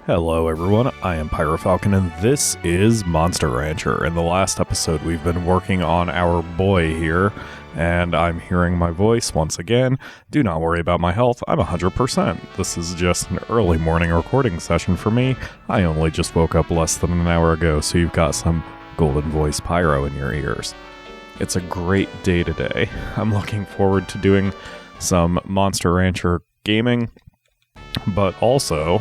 Hello everyone, I am PyroFalkon and this is Monster Rancher. In the last episode we've been working on our boy here, and I'm hearing my voice once again. Do not worry about my health, I'm 100%. This is just an early morning recording session for me. I only just woke up less than an hour ago, so you've got some golden voice pyro in your ears. It's a great day today. I'm looking forward to doing some Monster Rancher gaming, but also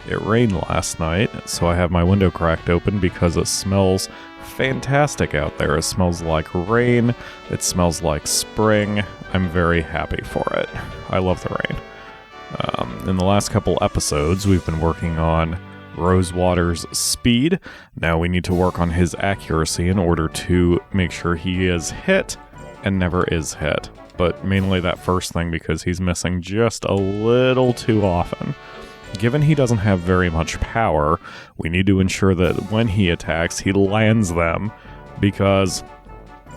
it rained last night, so I have my window cracked open because it smells fantastic out there. It smells like rain. It smells like spring. I'm very happy for it. I love the rain. In the last couple episodes, we've been working on Rosewater's speed. Now we need to work on his accuracy in order to make sure he is hit and never is hit. But mainly that first thing because he's missing just a little too often. Given he doesn't have very much power, we need to ensure that when he attacks, he lands them, because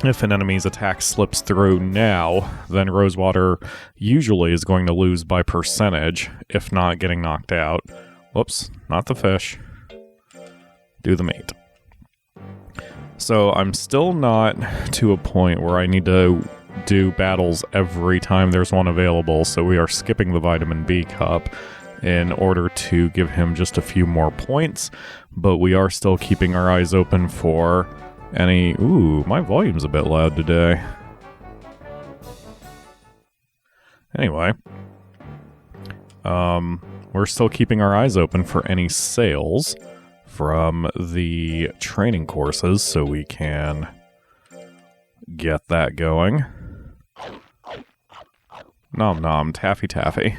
if an enemy's attack slips through now, then Rosewater usually is going to lose by percentage, if not getting knocked out. Whoops, not the fish. Do the meat. So I'm still not to a point where I need to do battles every time there's one available, so we are skipping the vitamin B cup in order to give him just a few more points, but we are still keeping our eyes open for any... Ooh, my volume's a bit loud today. Anyway, we're still keeping our eyes open for any sales from the training courses so we can get that going. Nom nom, taffy taffy.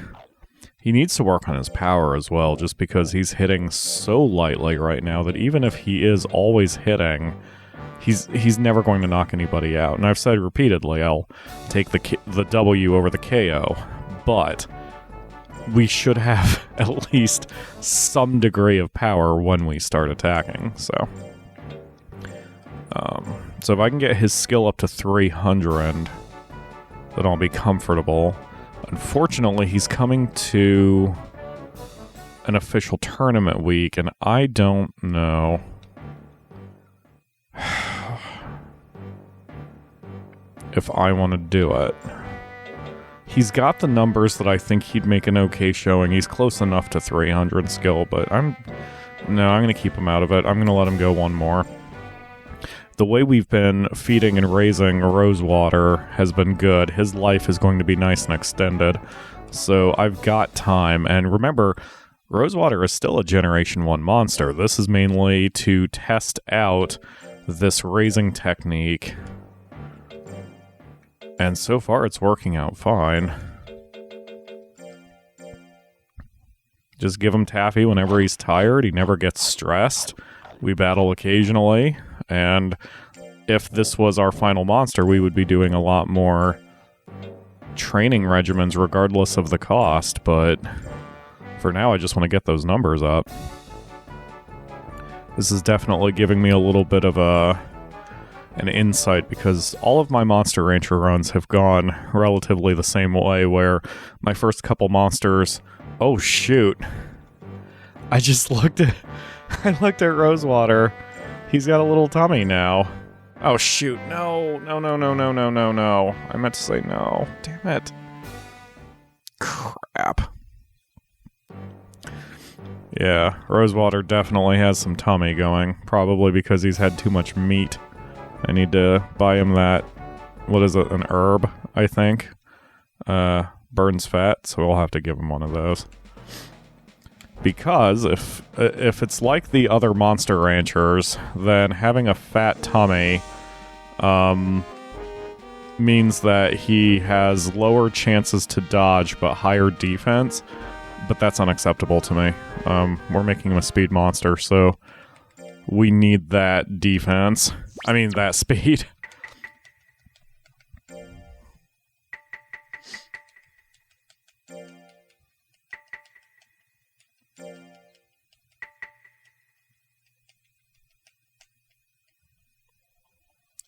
He needs to work on his power as well, just because he's hitting so lightly right now that even if he is always hitting, he's never going to knock anybody out. And I've said repeatedly, I'll take the W over the KO, but we should have at least some degree of power when we start attacking. So if I can get his skill up to 300, then I'll be comfortable. Unfortunately, he's coming to an official tournament week, and I don't know if I want to do it. He's got the numbers that I think he'd make an okay showing. He's close enough to 300 skill, but I'm going to keep him out of it. I'm going to let him go one more. The way we've been feeding and raising Rosewater has been good. His life is going to be nice and extended. So I've got time. And remember, Rosewater is still a Generation 1 monster. This is mainly to test out this raising technique. And so far, it's working out fine. Just give him taffy whenever he's tired. He never gets stressed. We battle occasionally. And if this was our final monster, we would be doing a lot more training regimens regardless of the cost, but for now I just want to get those numbers up. This is definitely giving me a little bit of an insight, because all of my Monster Rancher runs have gone relatively the same way, where my first couple monsters... Oh shoot! I looked at Rosewater. He's got a little tummy now. Oh, shoot. No. I meant to say no. Damn it. Crap. Yeah, Rosewater definitely has some tummy going. Probably because he's had too much meat. I need to buy him that... What is it? An herb, I think. Burns fat, so we'll have to give him one of those. Because if it's like the other Monster Ranchers, then having a fat tummy means that he has lower chances to dodge but higher defense, but that's unacceptable to me. We're making him a speed monster, so we need that defense. I mean, that speed.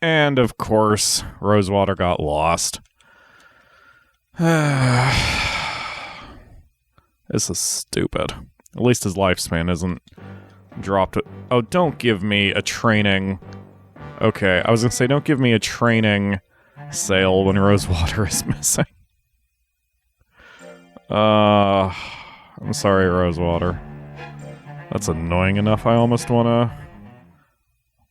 And, of course, Rosewater got lost. This is stupid. At least his lifespan isn't dropped. Oh, don't give me a training... Okay, I was gonna say, don't give me a training sale when Rosewater is missing. I'm sorry, Rosewater. That's annoying enough. I almost wanna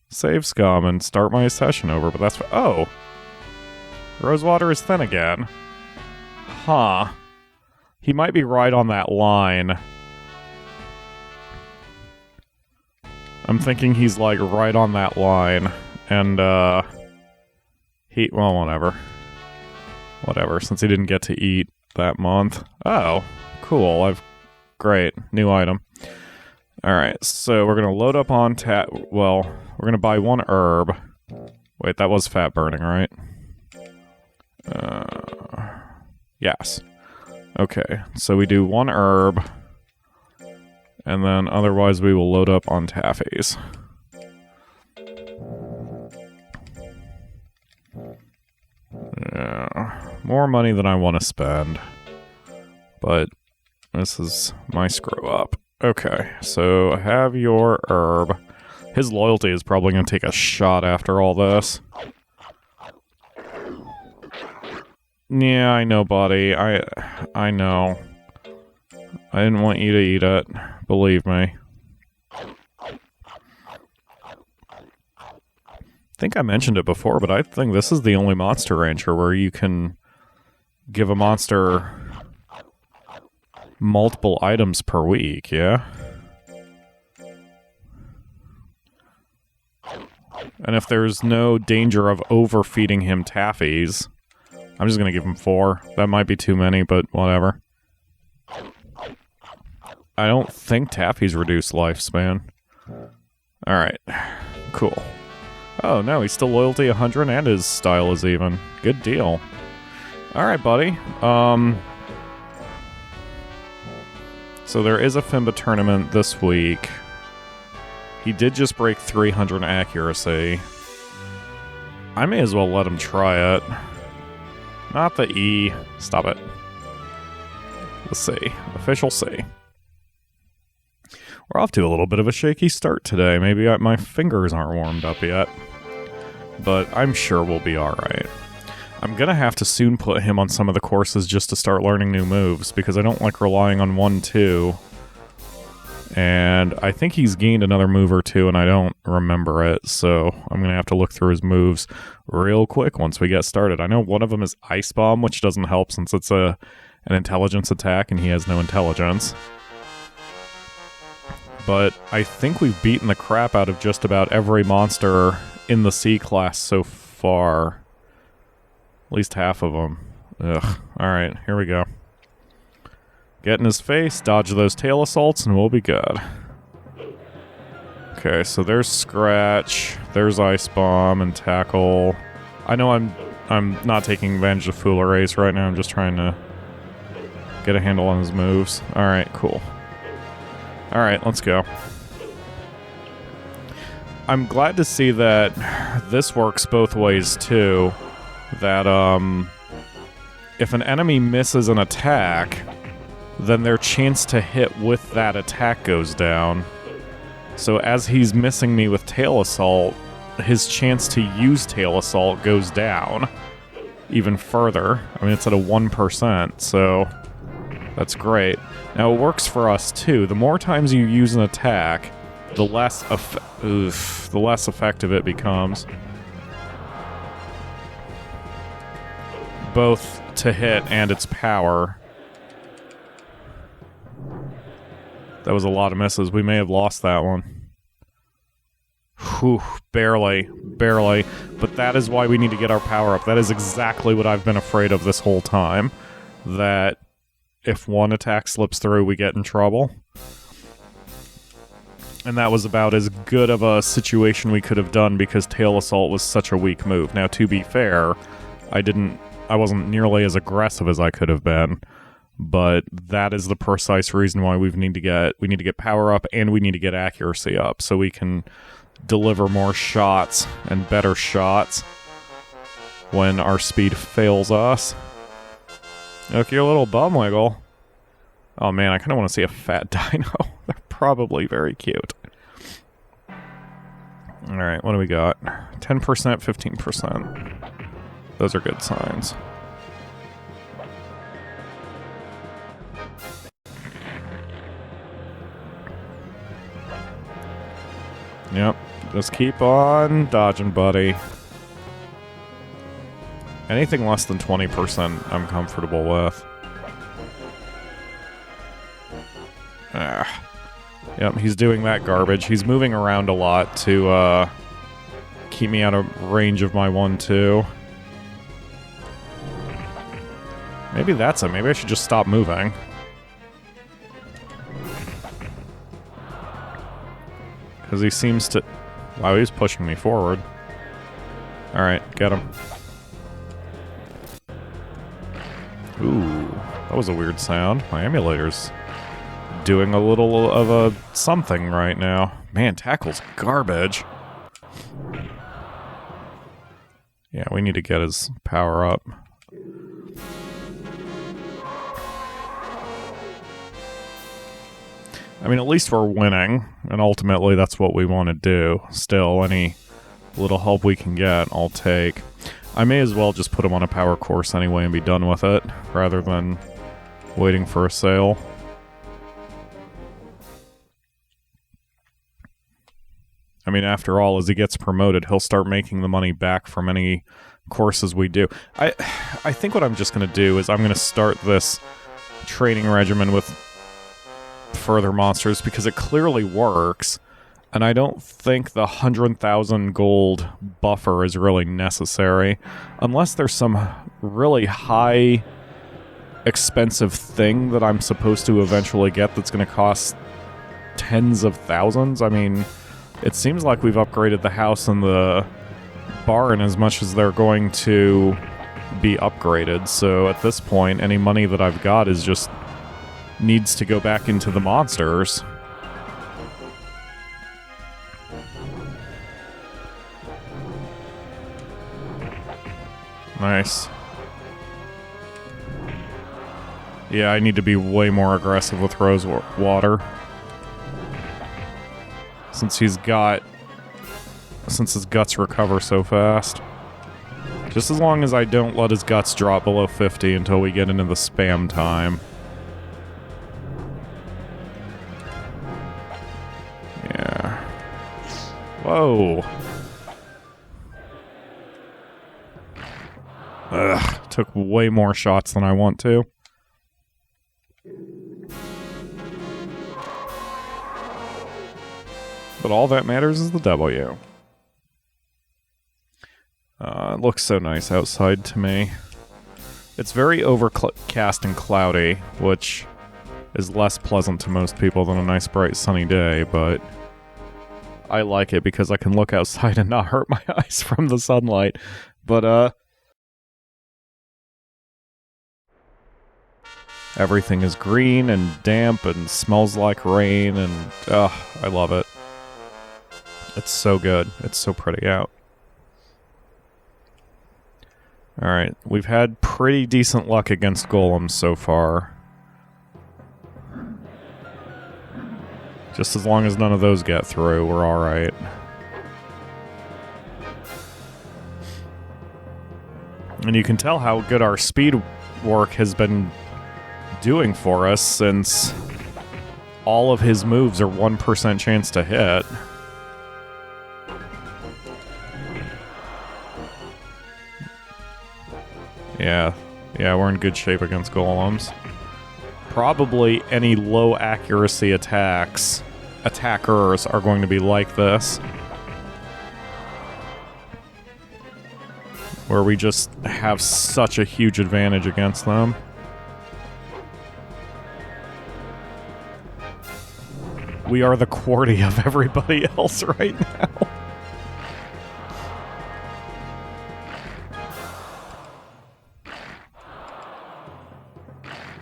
save scum and start my session over, but that's... Oh! Rosewater is thin again. Huh. He might be right on that line. I'm thinking he's, like, right on that line. And, well, whatever. Whatever, since he didn't get to eat that month. Oh, cool. Great. New item. Alright, so we're gonna load up on well, we're gonna buy one herb. Wait, that was fat burning, right? Yes. Okay, so we do one herb. And then otherwise we will load up on taffies. Yeah, more money than I want to spend. But this is my screw up. Okay, so have your herb. His loyalty is probably going to take a shot after all this. Yeah, I know, buddy. I know. I didn't want you to eat it. Believe me. I think I mentioned it before, but I think this is the only Monster Rancher where you can give a monster multiple items per week, yeah? And if there's no danger of overfeeding him taffies, I'm just gonna give him 4. That might be too many, but whatever. I don't think taffies reduce lifespan. Alright. Cool. Oh, no, he's still loyalty 100 and his style is even. Good deal. Alright, buddy. So there is a FIMBA tournament this week. He did just break 300 accuracy. I may as well let him try it. Not the E. Stop it. Let's see. Official C. We're off to a little bit of a shaky start today. Maybe my fingers aren't warmed up yet. But I'm sure we'll be alright. I'm gonna have to soon put him on some of the courses just to start learning new moves, because I don't like relying on 1-2. And I think he's gained another move or two, and I don't remember it, so I'm gonna have to look through his moves real quick once we get started. I know one of them is Ice Bomb, which doesn't help since it's an intelligence attack, and he has no intelligence. But I think we've beaten the crap out of just about every monster in the C class so far. At least half of them. Ugh. Alright, here we go. Get in his face, dodge those tail assaults, and we'll be good. Okay, so there's Scratch, there's Ice Bomb and Tackle. I know I'm not taking advantage of Fooler Race right now, I'm just trying to get a handle on his moves. Alright, cool. Alright, let's go. I'm glad to see that this works both ways, too. That, if an enemy misses an attack, then their chance to hit with that attack goes down. So as he's missing me with Tail Assault, his chance to use Tail Assault goes down even further. I mean, it's at a 1%, so that's great. Now, it works for us, too. The more times you use an attack, the less effective it becomes. Both to hit and its power. That was a lot of misses. We may have lost that one. Whew, barely. Barely. But that is why we need to get our power up. That is exactly what I've been afraid of this whole time. That if one attack slips through, we get in trouble. And that was about as good of a situation we could have done because Tail Assault was such a weak move. Now, to be fair, I wasn't nearly as aggressive as I could have been, but that is the precise reason why we need to get power up and we need to get accuracy up so we can deliver more shots and better shots when our speed fails us. Look, your little bum wiggle. Oh man, I kind of want to see a fat dino. probably very cute. Alright, what do we got? 10%, 15%. Those are good signs. Yep, just keep on dodging, buddy. Anything less than 20% I'm comfortable with. Yep, he's doing that garbage. He's moving around a lot to keep me out of range of my 1-2. Maybe that's it. Maybe I should just stop moving. Because he seems to... Wow, he's pushing me forward. Alright, get him. Ooh, that was a weird sound. My emulator's doing a little of a something right now. Man, tackle's garbage. Yeah, we need to get his power up. I mean, at least we're winning, and ultimately that's what we want to do. Still, any little help we can get, I'll take. I may as well just put him on a power course anyway and be done with it, rather than waiting for a sale. I mean, after all, as he gets promoted, he'll start making the money back from any courses we do. I think what I'm just going to do is I'm going to start this training regimen with further monsters because it clearly works, and I don't think the 100,000 gold buffer is really necessary unless there's some really high expensive thing that I'm supposed to eventually get that's going to cost tens of thousands. I mean, it seems like we've upgraded the house and the barn as much as they're going to be upgraded, so at this point any money that I've got is just needs to go back into the monsters. Nice. Yeah, I need to be way more aggressive with Rosewater. Since his guts recover so fast. Just as long as I don't let his guts drop below 50 until we get into the spam time. Yeah. Whoa. Ugh, took way more shots than I want to. But all that matters is the W. It looks so nice outside to me. It's very overcast and cloudy, which is less pleasant to most people than a nice bright sunny day, but I like it because I can look outside and not hurt my eyes from the sunlight. But, everything is green and damp and smells like rain, and, I love it. It's so good. It's so pretty out. Alright, we've had pretty decent luck against golems so far. Just as long as none of those get through, we're alright. And you can tell how good our speed work has been doing for us since all of his moves are 1% chance to hit. Yeah, we're in good shape against golems. Probably any low accuracy attackers are going to be like this. Where we just have such a huge advantage against them. We are the QWERTY of everybody else right now.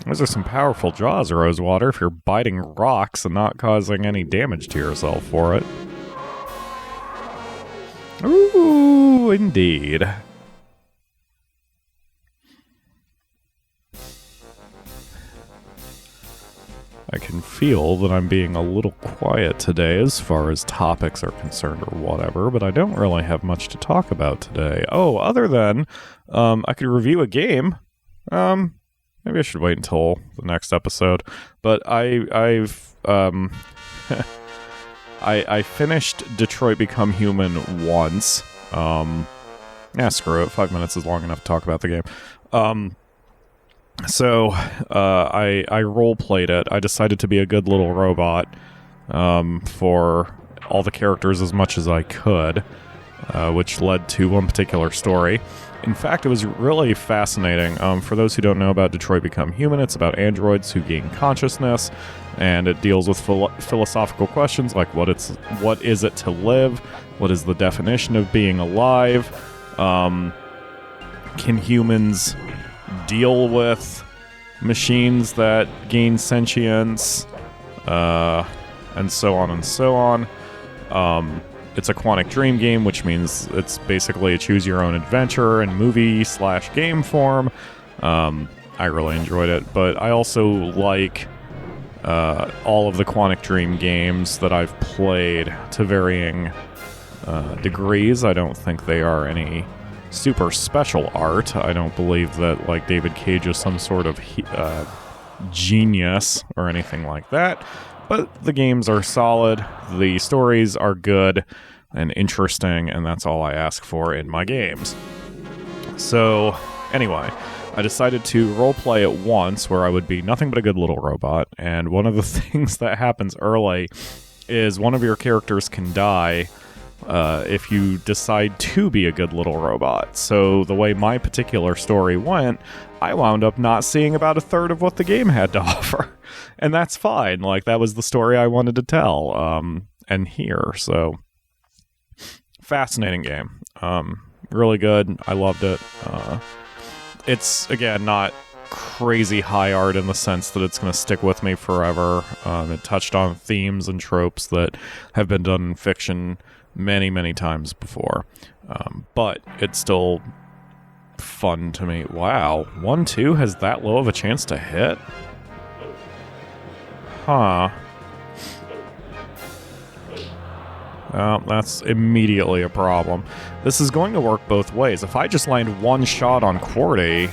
Those are some powerful jaws, Rosewater, if you're biting rocks and not causing any damage to yourself for it. Ooh, indeed. I can feel that I'm being a little quiet today as far as topics are concerned or whatever, but I don't really have much to talk about today. Oh, other than I could review a game. Maybe I should wait until the next episode. But I've I finished Detroit Become Human once. Yeah, screw it. 5 minutes is long enough to talk about the game. So I role-played it. I decided to be a good little robot for all the characters as much as I could, which led to one particular story. In fact, it was really fascinating. For those who don't know about Detroit Become Human, it's about androids who gain consciousness, and it deals with philosophical questions like what is it to live? What is the definition of being alive? Can humans deal with machines that gain sentience, and so on and so on. It's a quantic dream game, which means it's basically a choose-your-own-adventure in movie/game form. I really enjoyed it, but I also like all of the quantic dream games that I've played to varying degrees. I don't think they are any super special art. I don't believe that like David Cage is some sort of genius or anything like that, but the games are solid, the stories are good and interesting, and that's all I ask for in my games. So anyway, I decided to roleplay it once where I would be nothing but a good little robot, and one of the things that happens early is one of your characters can die if you decide to be a good little robot. So the way my particular story went, I wound up not seeing about a third of what the game had to offer. And that's fine. Like, that was the story I wanted to tell and hear. So, fascinating game. Really good. I loved it. It's, again, not crazy high art in the sense that it's going to stick with me forever. It touched on themes and tropes that have been done in fiction many, many times before. But it's still fun to me. Wow. 1-2 has that low of a chance to hit? Huh. That's immediately a problem. This is going to work both ways. If I just land one shot on QWERTY...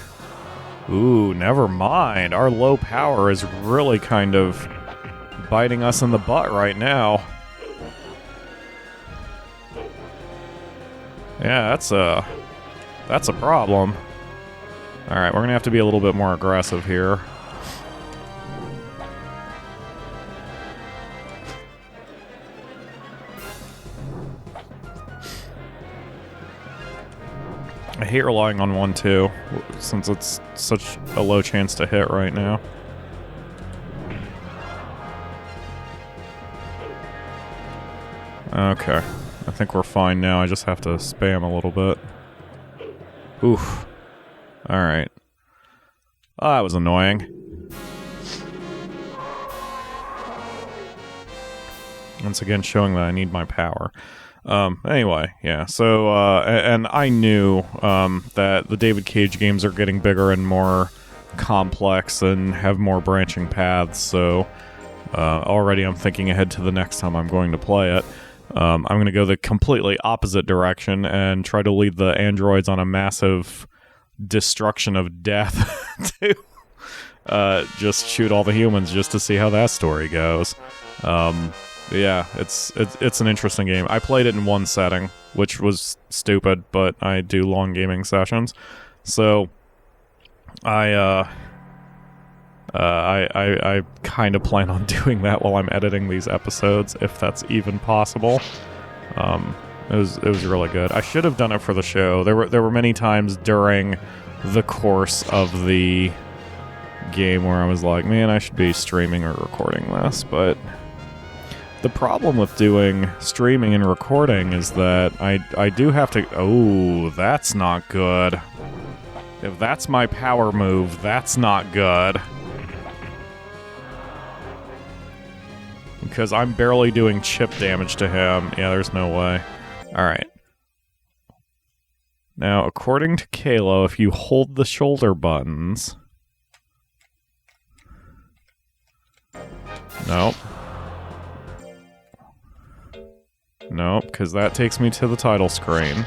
Ooh, never mind. Our low power is really kind of biting us in the butt right now. Yeah, that's a problem. Alright, we're gonna have to be a little bit more aggressive here. I hate relying on 1-2, since it's such a low chance to hit right now. Okay. I think we're fine now. I just have to spam a little bit. Oof. Alright. Oh, that was annoying. Once again, showing that I need my power. Anyway, yeah. So, and I knew that the David Cage games are getting bigger and more complex and have more branching paths, so already I'm thinking ahead to the next time I'm going to play it. I'm going to go the completely opposite direction and try to lead the androids on a massive destruction of death to just shoot all the humans just to see how that story goes. Yeah, it's an interesting game. I played it in one setting, which was stupid, but I do long gaming sessions. So I kind of plan on doing that while I'm editing these episodes, if that's even possible. It was really good. I should have done it for the show. There were many times during the course of the game where I was like, man, I should be streaming or recording this, but the problem with doing streaming and recording is that I do have to... Oh, that's not good. If that's my power move, that's not good. Because I'm barely doing chip damage to him. Yeah, there's no way. Alright. Now, according to Kalo, if you hold the shoulder buttons... Nope. Nope, because that takes me to the title screen.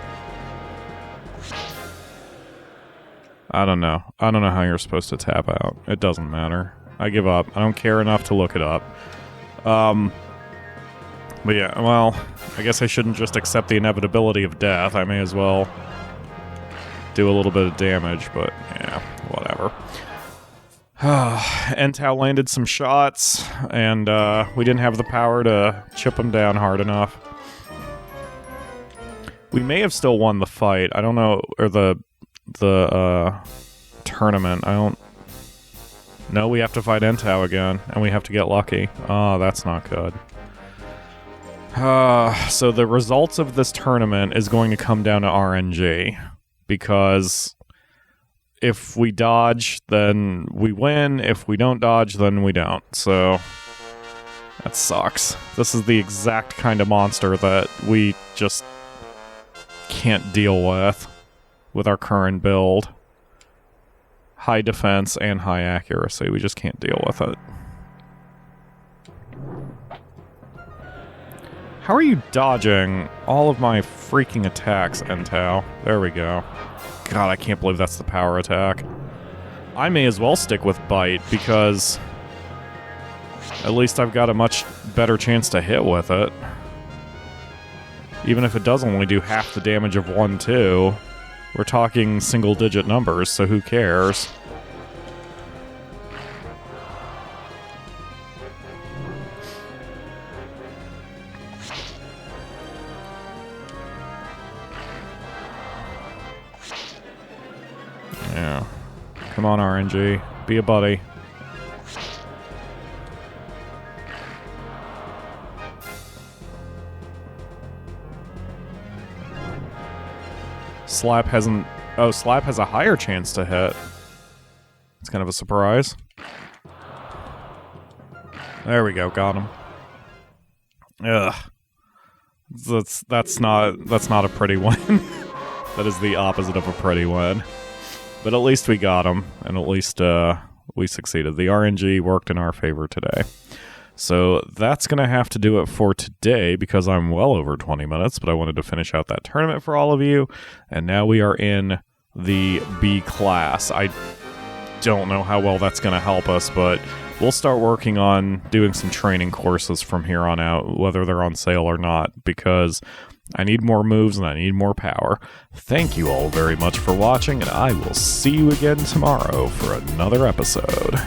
I don't know. I don't know how you're supposed to tap out. It doesn't matter. I give up. I don't care enough to look it up. But yeah, well, I guess I shouldn't just accept the inevitability of death. I may as well do a little bit of damage, but yeah, whatever. Entau landed some shots, and we didn't have the power to chip him down hard enough. We may have still won the fight. I don't know, or the tournament. I don't... No, we have to fight Entau again, and we have to get lucky. Oh, that's not good. So the results of this tournament is going to come down to RNG, because if we dodge, then we win. If we don't dodge, then we don't. So that sucks. This is the exact kind of monster that we just can't deal with our current build. High defense and high accuracy. We just can't deal with it. How are you dodging all of my freaking attacks, Entau? There we go. God, I can't believe that's the power attack. I may as well stick with Bite, because at least I've got a much better chance to hit with it. Even if it does only do half the damage of 1-2, we're talking single-digit numbers, so who cares? Yeah. Come on, RNG. Be a buddy. Slap hasn't... Oh, Slap has a higher chance to hit. It's kind of a surprise. There we go, got him. Ugh. That's not a pretty win. That is the opposite of a pretty win. But at least we got him, and at least we succeeded. The RNG worked in our favor today. So that's going to have to do it for today, because I'm well over 20 minutes, but I wanted to finish out that tournament for all of you. And now we are in the B class. I don't know how well that's going to help us, but we'll start working on doing some training courses from here on out, whether they're on sale or not, because I need more moves and I need more power. Thank you all very much for watching, and I will see you again tomorrow for another episode.